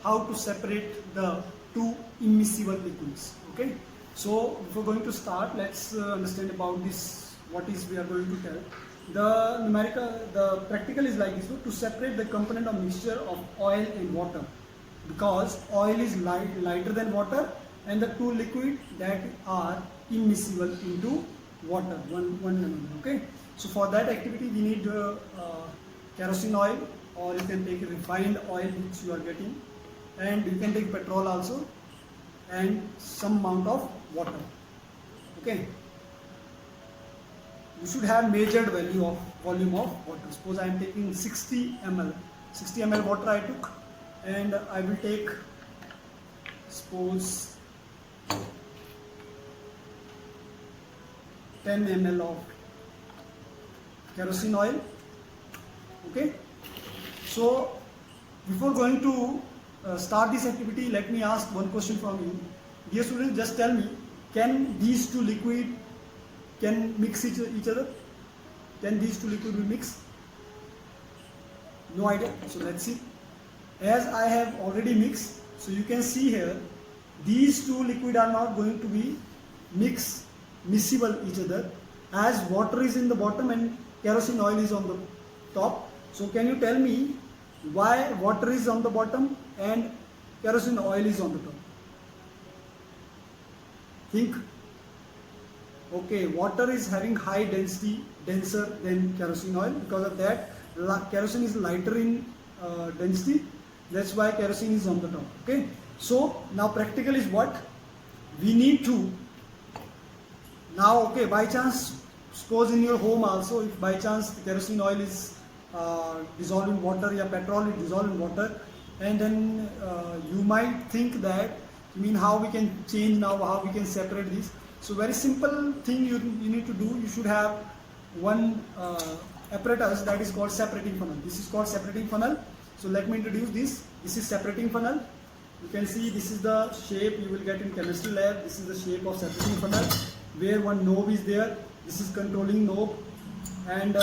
how to separate the two immiscible liquids. Okay, so before going to start, let's understand about this. What is we are going to tell. The practical is like this: to separate the component of mixture of oil and water, because oil is lighter than water, and the two liquid that are immiscible into water one another. Okay, so for that activity we need kerosene oil, or you can take refined oil which you are getting, and you can take petrol also, and some amount of water. Okay, you should have measured volume of water. Suppose I am taking 60 ml water I took, and I will take, suppose, 10 ml of kerosene oil. Okay, so before going to start this activity, let me ask one question from you. Dear students, just tell me, can these two liquid can mix each other? Can these two liquid be mixed? No idea. So let's see. As I have already mixed, so you can see here, these two liquid are not going to be miscible each other, as water is in the bottom and kerosene oil is on the top. So can you tell me why water is on the bottom and kerosene oil is on the top? Think. Okay, water is having high density, denser than kerosene oil. Because of that, kerosene is lighter in density. That's why kerosene is on the top. Okay, so now practical is what we need to. Now, okay, by chance, suppose in your home also, if by chance the kerosene oil is dissolved in water, or petrol is dissolved in water, and then you might think that, how we can change now, how we can separate this. So very simple thing you need to do. You should have one apparatus that is called separating funnel. This is called separating funnel. So let me introduce this. This is separating funnel. You can see this is the shape you will get in chemistry lab. This is the shape of separating funnel, where one knob is there. This is controlling knob, and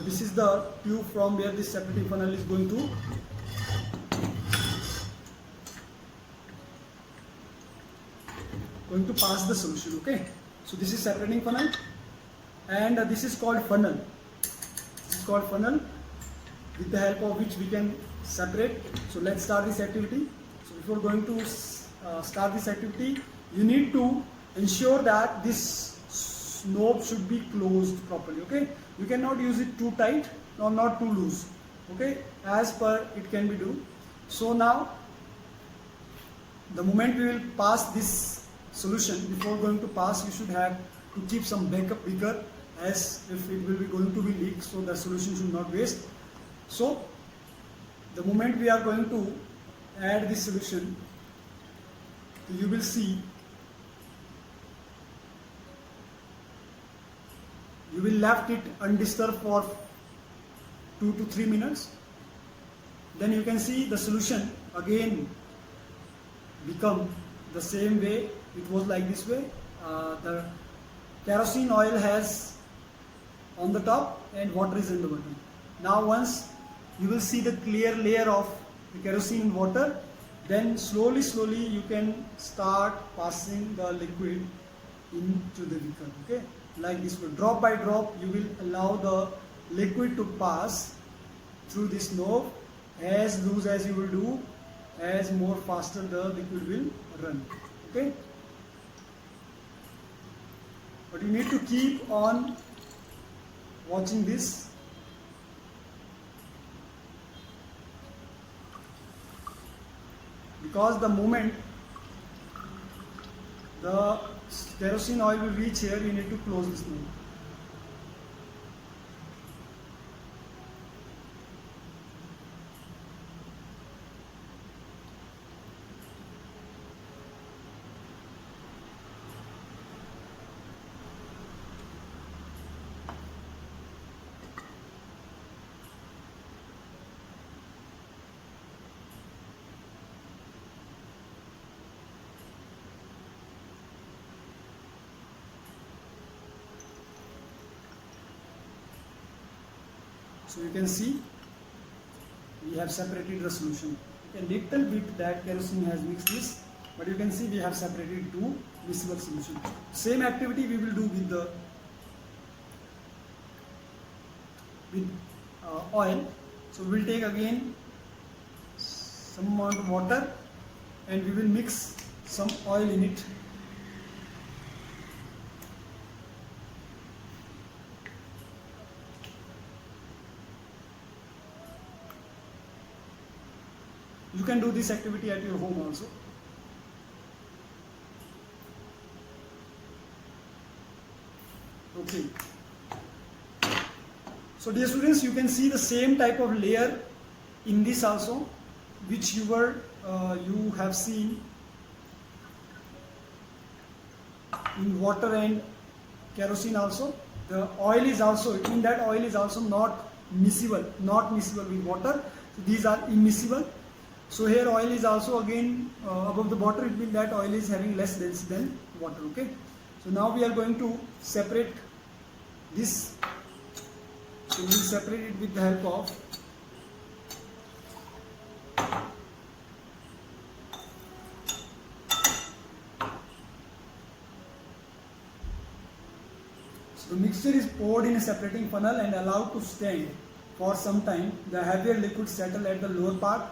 this is the tube from where this separating funnel is going to pass the solution. Okay, so this is separating funnel, and this is called funnel. This is called funnel, with the help of which we can separate. So let's start this activity. So before going to start this activity, you need to ensure that this knob should be closed properly. Okay, you cannot use it too tight or not too loose. Okay, as per it can be do. So now, the moment we will pass this solution, before going to pass, you should have to keep some backup beaker, as if it will be going to be leaked, so the solution should not waste. So the moment we are going to add this solution, you will see, you will left it undisturbed for 2 to 3 minutes. Then you can see the solution again become the same way. It was like this way. The kerosene oil has on the top and water is in the bottom. Now once you will see the clear layer of the kerosene and water, then slowly you can start passing the liquid into the beaker. Okay, like this way, drop by drop you will allow the liquid to pass through this knob. As loose as you will do, as more faster the liquid will run. Okay, but you need to keep on watching this. Because the moment the kerosene oil will reach here, you need to close this knob. So you can see we have separated the solution. a little bit that kerosene has mixed this, but you can see we have separated two miscible solution. Same activity we will do with the oil. So we will take again some amount of water and we will mix some oil in it. You can do this activity at your home also. Okay. So dear students, you can see the same type of layer in this also, which you have seen in water and kerosene also. The oil is also, in that oil is also not miscible with water. So these are immiscible. So here oil is also again above the water, it means that oil is having less density than water. Okay. So now we are going to separate this. So we will separate it with the help of the mixture is poured in a separating funnel and allowed to stand for some time. The heavier liquid settle at the lower part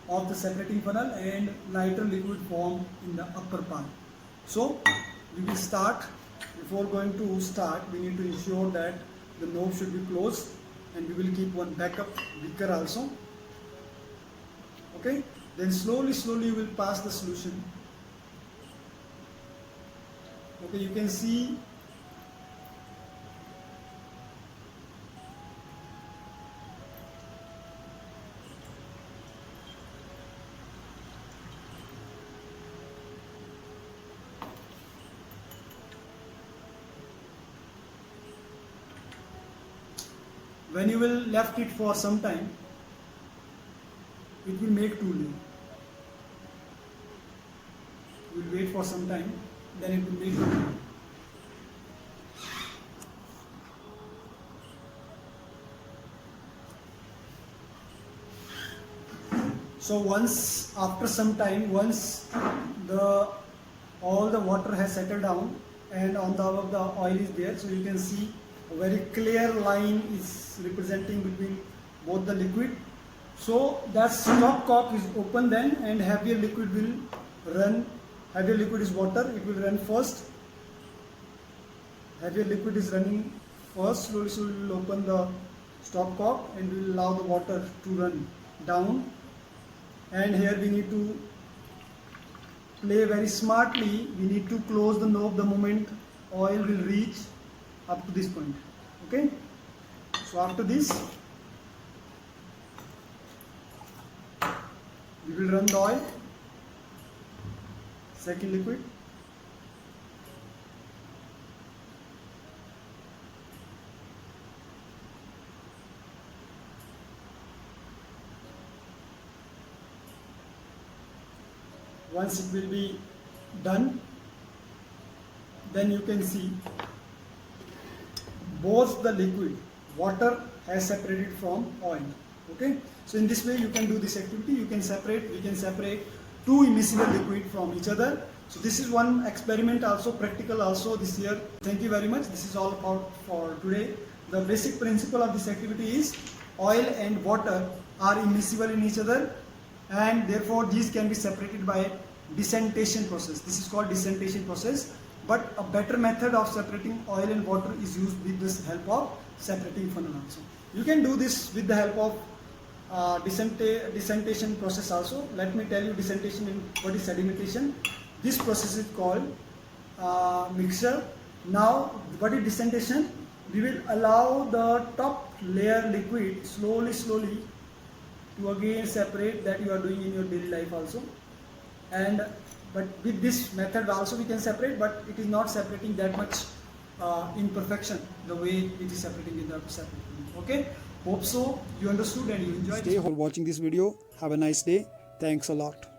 of the separating funnel and lighter liquid form in the upper part. So we will start. Before going to start, we need to ensure that the knob should be closed, and we will keep one backup beaker also. Okay, then slowly you will pass the solution. Okay, you can see when you will left it for some time, it will make two layers. You will wait for some time, then it will make two layers. So once after some time, once all the water has settled down and on top of the oil is there, so you can see a very clear line is representing between both the liquid. So that stopcock is open then, and heavier liquid will run. Heavier liquid is water, it will run first. Heavier liquid is running first. Slowly we will open the stopcock and we will allow the water to run down. And here we need to play very smartly. We need to close the knob the moment oil will reach up to this point. Okay, so after this we will run the oil, second liquid, once it will be done, then you can see both the liquid, water has separated from oil. Okay, so in this way you can do this activity. We can separate two immiscible liquid from each other. So this is one experiment also, practical also this year. Thank you very much. This is all about for today. The basic principle of this activity is oil and water are immiscible in each other, and therefore these can be separated by descentation process. This is called descentation process. But a better method of separating oil and water is used with the help of separating funnel also. You can do this with the help of descentation process also. Let me tell you descentation and what is sedimentation. This process is called mixture. Now what is descentation? We will allow the top layer liquid slowly to again separate, that you are doing in your daily life also. But with this method also we can separate, but it is not separating that much in perfection the way it is separating in the separate. Okay, hope so you understood and you enjoyed. Stay for watching this video. Have a nice day. Thanks a lot.